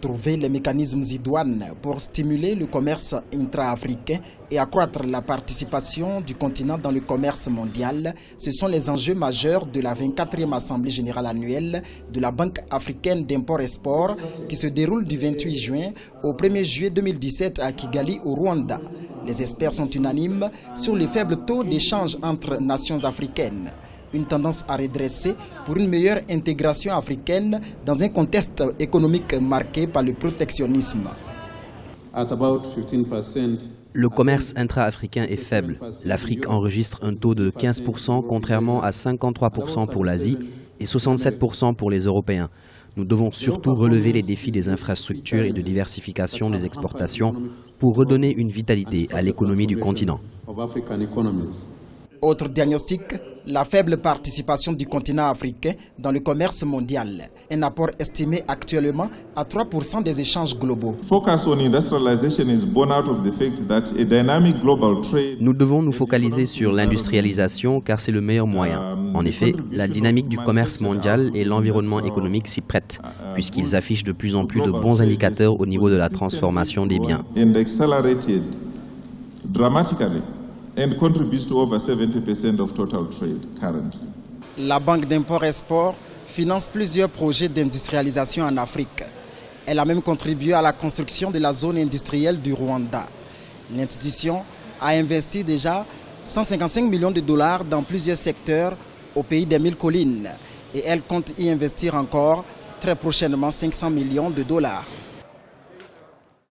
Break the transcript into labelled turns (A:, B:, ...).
A: Trouver les mécanismes idoines pour stimuler le commerce intra-africain et accroître la participation du continent dans le commerce mondial, ce sont les enjeux majeurs de la 24e Assemblée générale annuelle de la Banque africaine d'import-export qui se déroule du 28 juin au 1er juillet 2017 à Kigali au Rwanda. Les experts sont unanimes sur les faibles taux d'échange entre nations africaines. Une tendance à redresser pour une meilleure intégration africaine dans un contexte économique marqué par le protectionnisme.
B: Le commerce intra-africain est faible. L'Afrique enregistre un taux de 15% contrairement à 53% pour l'Asie et 67% pour les Européens. Nous devons surtout relever les défis des infrastructures et de diversification des exportations pour redonner une vitalité à l'économie du continent.
A: Autre diagnostic, la faible participation du continent africain dans le commerce mondial. Un apport estimé actuellement à 3% des échanges globaux.
B: Nous devons nous focaliser sur l'industrialisation car c'est le meilleur moyen. En effet, la dynamique du commerce mondial et l'environnement économique s'y prêtent, puisqu'ils affichent de plus en plus de bons indicateurs au niveau de la transformation des biens.
C: And contributes to over 70% of total trade currently.
A: La Banque d'import-export finance plusieurs projets d'industrialisation en Afrique. Elle a même contribué à la construction de la zone industrielle du Rwanda. L'institution a investi déjà 155 millions de dollars dans plusieurs secteurs au pays des 1000 collines et elle compte y investir encore très prochainement 500 millions de dollars.